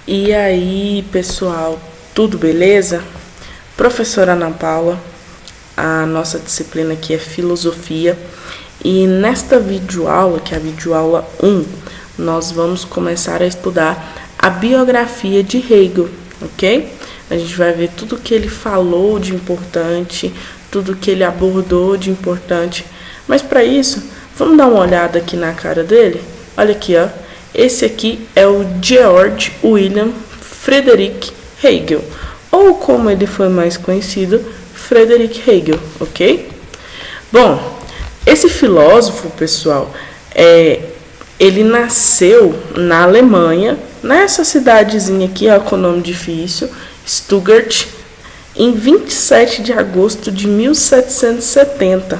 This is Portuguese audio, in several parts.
E aí, pessoal, tudo beleza? Professora Ana Paula, a nossa disciplina aqui é Filosofia e nesta videoaula, que é a videoaula 1, nós vamos começar a estudar a biografia de Hegel, ok? A gente vai ver tudo que ele falou de importante, tudo que ele abordou de importante, mas para isso, vamos dar uma olhada aqui na cara dele? Olha aqui, ó. Esse aqui é o Georg Wilhelm Friedrich Hegel, ou como ele foi mais conhecido, Friedrich Hegel, ok? Bom, esse filósofo, pessoal, ele nasceu na Alemanha, nessa cidadezinha aqui, ó, com nome difícil, Stuttgart, em 27 de agosto de 1770.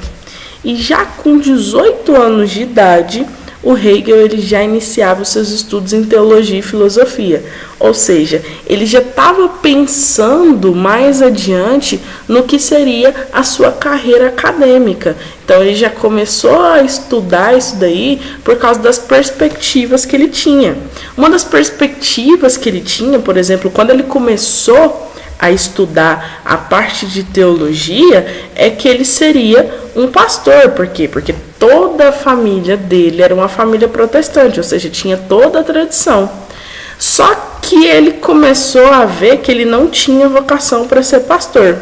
E já com 18 anos de idade, o Hegel ele já iniciava os seus estudos em teologia e filosofia, ou seja, ele já estava pensando mais adiante no que seria a sua carreira acadêmica. Então ele já começou a estudar isso daí por causa das perspectivas que ele tinha. Uma das perspectivas que ele tinha, por exemplo, quando ele começou a estudar a parte de teologia, é que ele seria um pastor. Por quê? Porque toda a família dele era uma família protestante, ou seja, tinha toda a tradição. Só que ele começou a ver que ele não tinha vocação para ser pastor.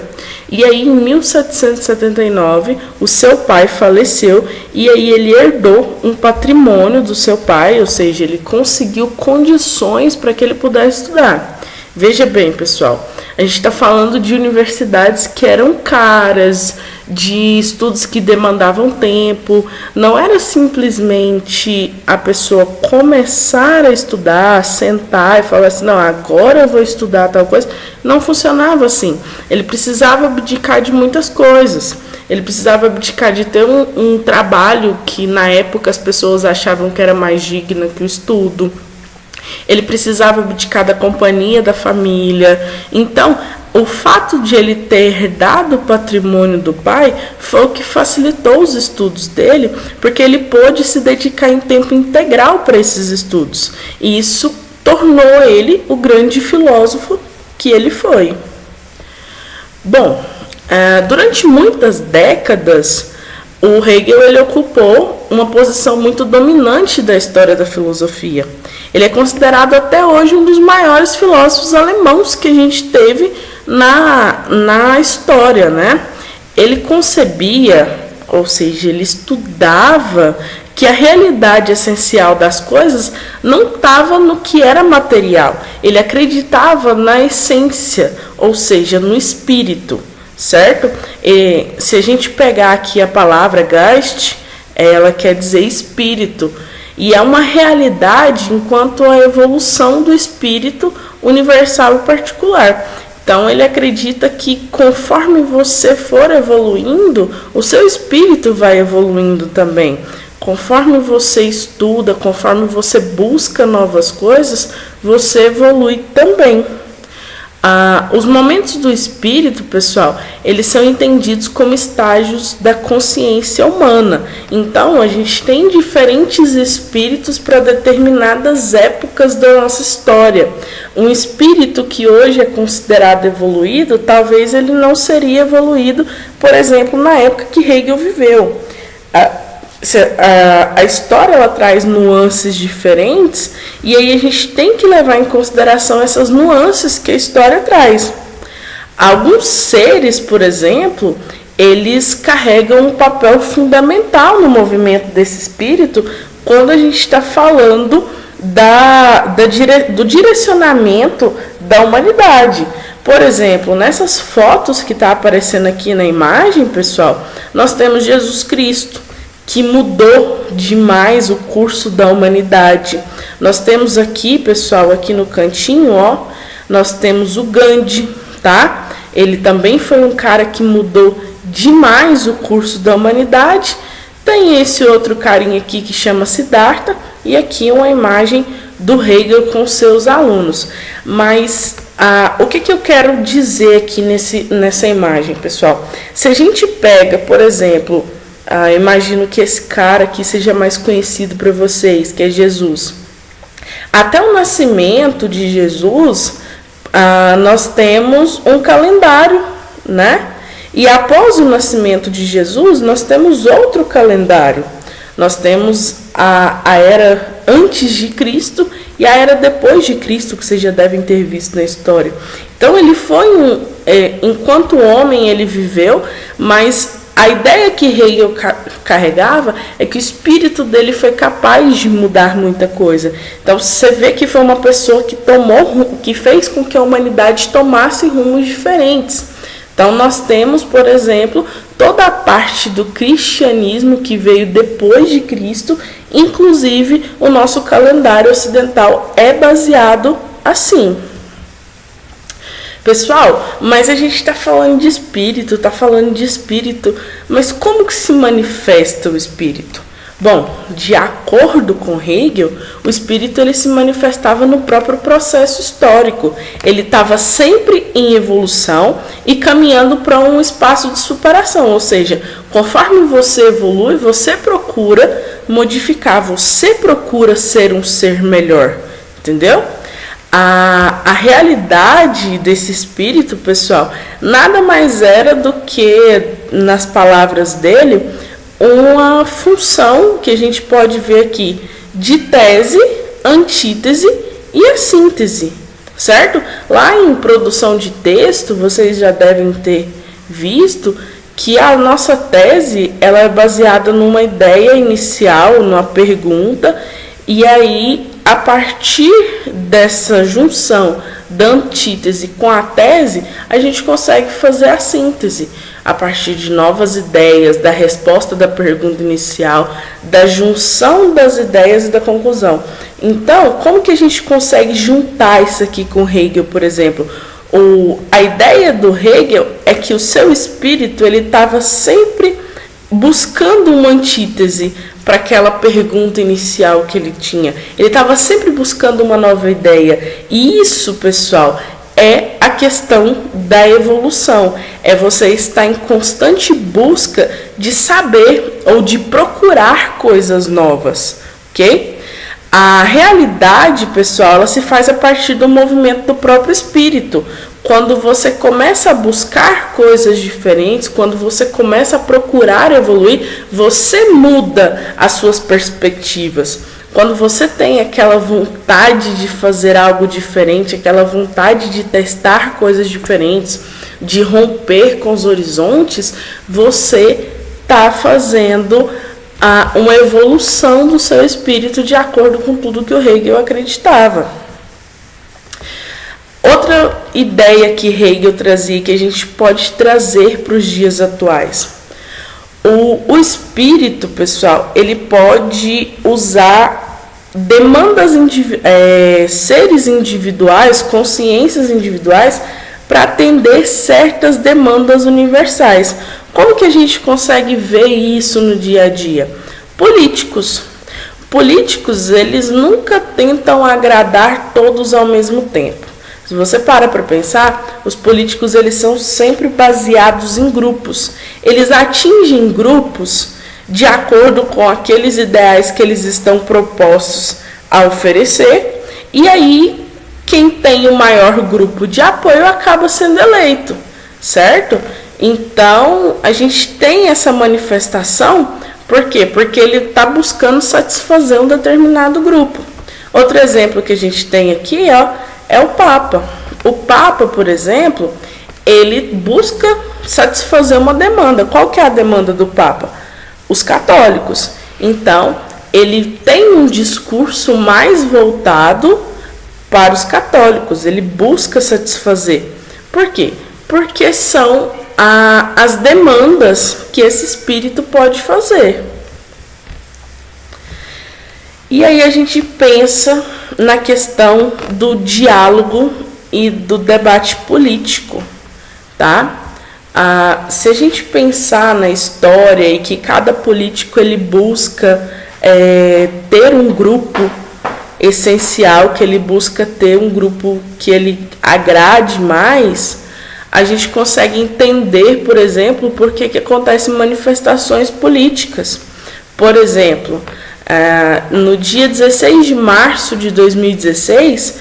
E aí, em 1779, o seu pai faleceu e aí ele herdou um patrimônio do seu pai, ou seja, ele conseguiu condições para que ele pudesse estudar. Veja bem, pessoal, a gente está falando de universidades que eram caras, de estudos que demandavam tempo. Não era simplesmente a pessoa começar a estudar, sentar e falar assim, não, agora eu vou estudar tal coisa. Não funcionava assim. Ele precisava abdicar de muitas coisas. Ele precisava abdicar de ter um trabalho que na época as pessoas achavam que era mais digno que o estudo. Ele precisava abdicar da companhia da família. Então, o fato de ele ter herdado o patrimônio do pai foi o que facilitou os estudos dele, porque ele pôde se dedicar em tempo integral para esses estudos. E isso tornou ele o grande filósofo que ele foi. Bom, durante muitas décadas, o Hegel ele ocupou uma posição muito dominante da história da filosofia. Ele é considerado até hoje um dos maiores filósofos alemãos que a gente teve na história, né? Ele concebia, ou seja, ele estudava que a realidade essencial das coisas não estava no que era material. Ele acreditava na essência, ou seja, no espírito, certo? E se a gente pegar aqui a palavra Geist, ela quer dizer espírito. E é uma realidade enquanto a evolução do espírito universal e particular. Então, ele acredita que conforme você for evoluindo, o seu espírito vai evoluindo também. Conforme você estuda, conforme você busca novas coisas, você evolui também. Os momentos do espírito, pessoal, eles são entendidos como estágios da consciência humana. Então, a gente tem diferentes espíritos para determinadas épocas da nossa história. Um espírito que hoje é considerado evoluído, talvez ele não seria evoluído, por exemplo, na época que Hegel viveu. A história ela traz nuances diferentes e aí a gente tem que levar em consideração essas nuances que a história traz. Alguns seres, por exemplo, eles carregam um papel fundamental no movimento desse espírito quando a gente está falando do direcionamento da humanidade. Por exemplo, nessas fotos que está aparecendo aqui na imagem, pessoal, nós temos Jesus Cristo, que mudou demais o curso da humanidade. Nós temos aqui, pessoal, aqui no cantinho, ó, nós temos o Gandhi, tá? Ele também foi um cara que mudou demais o curso da humanidade. Tem esse outro carinha aqui que chama Siddhartha, e aqui uma imagem do Hegel com seus alunos. Mas o que eu quero dizer aqui nessa imagem, pessoal? Se a gente pega, por exemplo, imagino que esse cara aqui seja mais conhecido para vocês, que é Jesus. Até o nascimento de Jesus, nós temos um calendário, né? E após o nascimento de Jesus, nós temos outro calendário. Nós temos a era antes de Cristo e a era depois de Cristo, que vocês já devem ter visto na história. Então ele foi enquanto homem ele viveu, mas a ideia que Hegel carregava é que o espírito dele foi capaz de mudar muita coisa. Então você vê que foi uma pessoa que fez com que a humanidade tomasse rumos diferentes. Então nós temos, por exemplo, toda a parte do cristianismo que veio depois de Cristo, inclusive o nosso calendário ocidental é baseado assim. Pessoal, mas a gente está falando de espírito, mas como que se manifesta o espírito? Bom, de acordo com Hegel, o espírito ele se manifestava no próprio processo histórico. Ele estava sempre em evolução e caminhando para um espaço de superação, ou seja, conforme você evolui, você procura modificar, você procura ser um ser melhor, entendeu? A realidade desse espírito, pessoal, nada mais era do que, nas palavras dele, uma função que a gente pode ver aqui de tese, antítese e a síntese, certo? Lá em produção de texto, vocês já devem ter visto que a nossa tese ela é baseada numa ideia inicial, numa pergunta, e aí, a partir dessa junção da antítese com a tese, a gente consegue fazer a síntese. A partir de novas ideias, da resposta da pergunta inicial, da junção das ideias e da conclusão. Então, como que a gente consegue juntar isso aqui com Hegel, por exemplo? A ideia do Hegel é que o seu espírito ele estava sempre buscando uma antítese para aquela pergunta inicial que ele tinha. Ele estava sempre buscando uma nova ideia. E isso, pessoal, é a questão da evolução. É você estar em constante busca de saber ou de procurar coisas novas, ok? A realidade, pessoal, ela se faz a partir do movimento do próprio espírito. Quando você começa a buscar coisas diferentes, quando você começa a procurar evoluir, você muda as suas perspectivas. Quando você tem aquela vontade de fazer algo diferente, aquela vontade de testar coisas diferentes, de romper com os horizontes, você está fazendo uma evolução do seu espírito de acordo com tudo que o Hegel acreditava. Outra ideia que Hegel trazia, que a gente pode trazer para os dias atuais. O espírito, pessoal, ele pode usar demandas, seres individuais, consciências individuais, para atender certas demandas universais. Como que a gente consegue ver isso no dia a dia? Políticos, eles nunca tentam agradar todos ao mesmo tempo. Se você para pensar, os políticos eles são sempre baseados em grupos. Eles atingem grupos de acordo com aqueles ideais que eles estão propostos a oferecer. E aí, quem tem o maior grupo de apoio acaba sendo eleito, certo? Então, a gente tem essa manifestação, por quê? Porque ele está buscando satisfazer um determinado grupo. Outro exemplo que a gente tem aqui, é o Papa. O Papa, por exemplo, ele busca satisfazer uma demanda. Qual que é a demanda do Papa? Os católicos. Então, ele tem um discurso mais voltado para os católicos. Ele busca satisfazer. Por quê? Porque são as demandas que esse espírito pode fazer. E aí a gente pensa na questão do diálogo e do debate político, tá? Se a gente pensar na história e que cada político ele busca ter um grupo essencial, que ele busca ter um grupo que ele agrade mais, a gente consegue entender, por exemplo, por que acontecem manifestações políticas. Por exemplo, No dia 16 de março de 2016,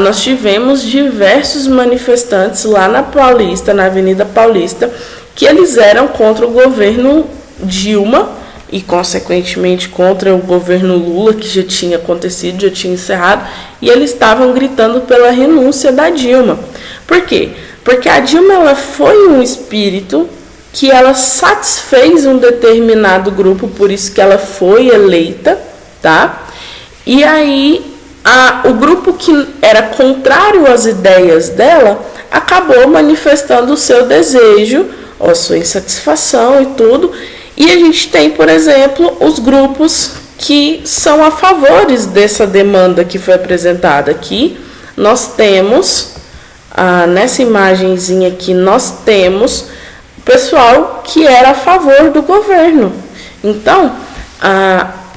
nós tivemos diversos manifestantes lá na Paulista, na Avenida Paulista, que eles eram contra o governo Dilma e, consequentemente, contra o governo Lula, que já tinha acontecido, já tinha encerrado, e eles estavam gritando pela renúncia da Dilma. Por quê? Porque a Dilma, ela foi um espírito que ela satisfez um determinado grupo, por isso que ela foi eleita, tá? E aí, o grupo que era contrário às ideias dela acabou manifestando o seu desejo, a sua insatisfação e tudo. E a gente tem, por exemplo, os grupos que são a favor dessa demanda que foi apresentada aqui. Nós temos, nessa imagenzinha aqui, nós temos o pessoal que era a favor do governo. Então,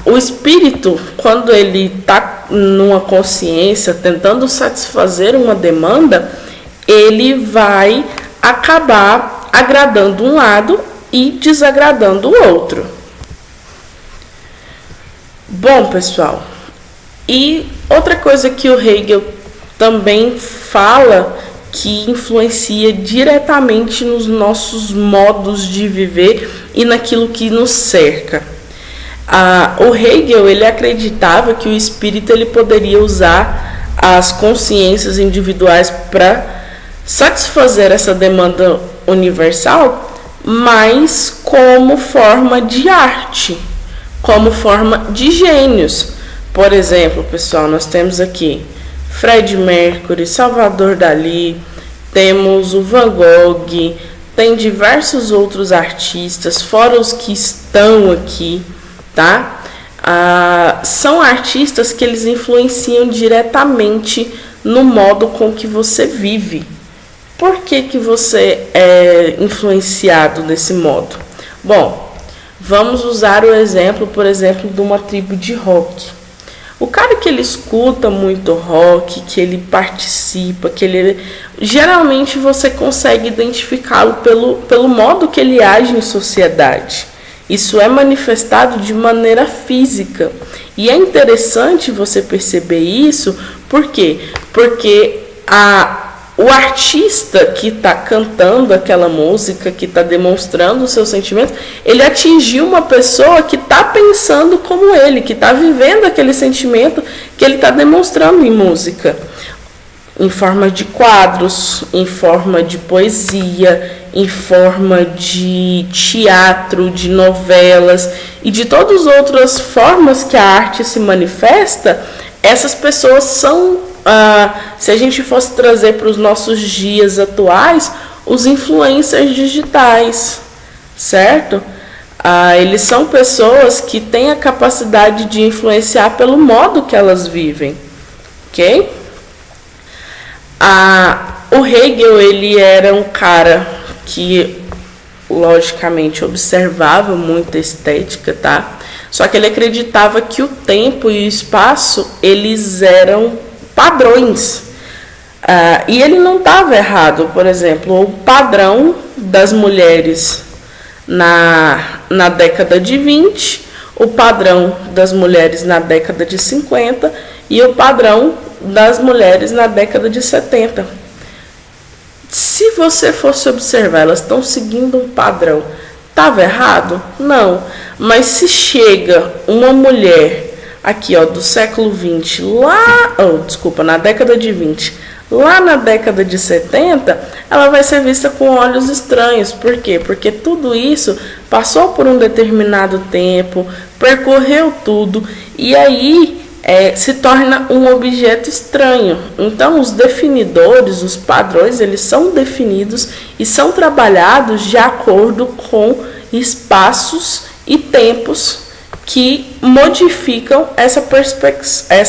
o espírito, quando ele está numa consciência, tentando satisfazer uma demanda, ele vai acabar agradando um lado e desagradando o outro. Bom, pessoal, e outra coisa que o Hegel também fala que influencia diretamente nos nossos modos de viver e naquilo que nos cerca. O Hegel, ele acreditava que o espírito ele poderia usar as consciências individuais para satisfazer essa demanda universal, mas como forma de arte, como forma de gênios. Por exemplo, pessoal, nós temos aqui Fred Mercury, Salvador Dalí, temos o Van Gogh, tem diversos outros artistas, fora os que estão aqui, tá? São artistas que eles influenciam diretamente no modo com que você vive. Por que você é influenciado desse modo? Bom, vamos usar o exemplo, por exemplo, de uma tribo de rock. O cara que ele escuta muito rock, que ele participa, geralmente você consegue identificá-lo pelo modo que ele age em sociedade. Isso é manifestado de maneira física. E é interessante você perceber isso, por quê? Porque o artista que está cantando aquela música, que está demonstrando os seus sentimentos, ele atingiu uma pessoa que está pensando como ele, que está vivendo aquele sentimento que ele está demonstrando em música, em forma de quadros, em forma de poesia, em forma de teatro, de novelas e de todas as outras formas que a arte se manifesta. Essas pessoas são, se a gente fosse trazer para os nossos dias atuais, os influencers digitais, certo? Eles são pessoas que têm a capacidade de influenciar pelo modo que elas vivem, ok? O Hegel, ele era um cara que, logicamente, observava muita estética, tá? Só que ele acreditava que o tempo e o espaço, eles eram padrões. E ele não estava errado. Por exemplo, o padrão das mulheres na década de 20, o padrão das mulheres na década de 50 e o padrão das mulheres na década de 70. Se você fosse observar, elas estão seguindo um padrão. Estava errado? Não. Mas se chega uma mulher aqui, do século 20, na década de 20, lá na década de 70, ela vai ser vista com olhos estranhos. Por quê? Porque tudo isso passou por um determinado tempo, percorreu tudo, e aí se torna um objeto estranho. Então, os definidores, os padrões, eles são definidos e são trabalhados de acordo com espaços e tempos que modificam essa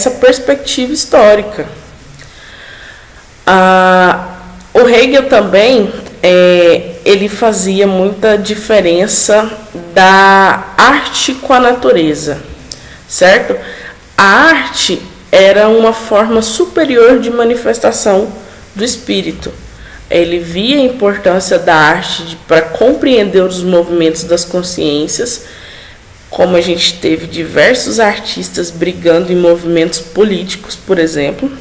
perspectiva histórica. O Hegel também, ele fazia muita diferença da arte com a natureza, certo? A arte era uma forma superior de manifestação do espírito. Ele via a importância da arte para compreender os movimentos das consciências, como a gente teve diversos artistas brigando em movimentos políticos, por exemplo,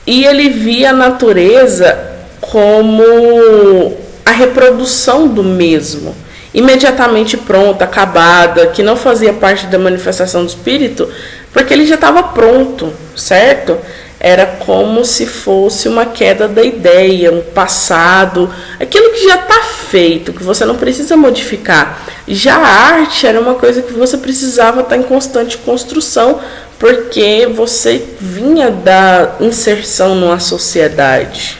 e ele via a natureza como a reprodução do mesmo, imediatamente pronta, acabada, que não fazia parte da manifestação do espírito, porque ele já estava pronto, certo? Era como se fosse uma queda da ideia, um passado, aquilo que já está feito, que você não precisa modificar. Já a arte era uma coisa que você precisava estar em constante construção, porque você vinha da inserção numa sociedade.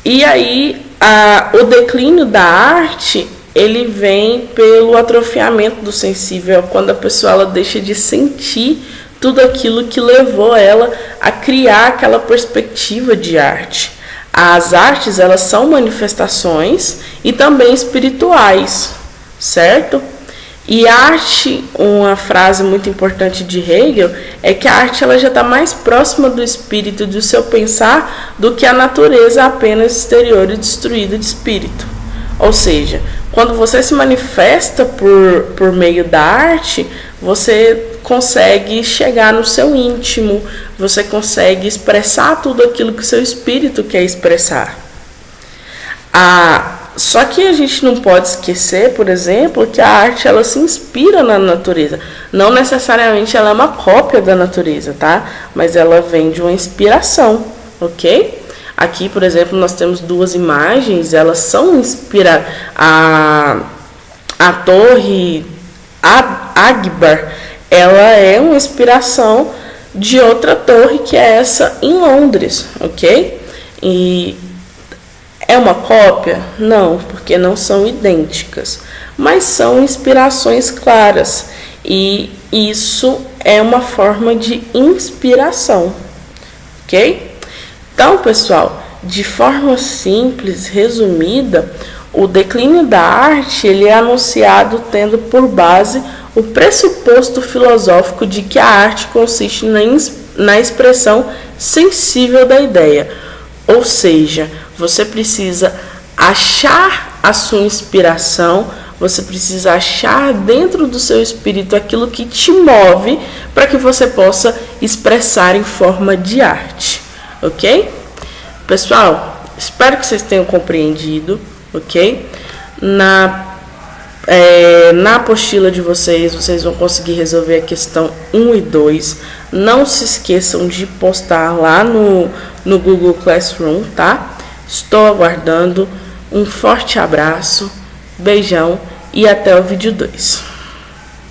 E aí, o declínio da arte, ele vem pelo atrofiamento do sensível, quando a pessoa ela deixa de sentir tudo aquilo que levou ela a criar aquela perspectiva de arte. As artes, elas são manifestações e também espirituais, certo? E a arte, uma frase muito importante de Hegel, é que a arte ela já está mais próxima do espírito, do seu pensar, do que a natureza apenas exterior e destruída de espírito. Ou seja, quando você se manifesta por meio da arte, você consegue chegar no seu íntimo, você consegue expressar tudo aquilo que o seu espírito quer expressar. Só que a gente não pode esquecer, por exemplo, que a arte ela se inspira na natureza. Não necessariamente ela é uma cópia da natureza, tá? Mas ela vem de uma inspiração, ok? Aqui, por exemplo, nós temos duas imagens, elas são inspiradas. A torre Akbar, ela é uma inspiração de outra torre que é essa em Londres, ok? E é uma cópia? Não, porque não são idênticas, mas são inspirações claras e isso é uma forma de inspiração, ok? Então, pessoal, de forma simples, resumida, o declínio da arte ele é anunciado tendo por base o pressuposto filosófico de que a arte consiste na expressão sensível da ideia, ou seja, você precisa achar a sua inspiração, você precisa achar dentro do seu espírito aquilo que te move para que você possa expressar em forma de arte, ok? Pessoal, espero que vocês tenham compreendido, ok? Na apostila de vocês vão conseguir resolver a questão 1 e 2. Não se esqueçam de postar lá no Google Classroom, tá? Estou aguardando. Um forte abraço, beijão e até o vídeo 2.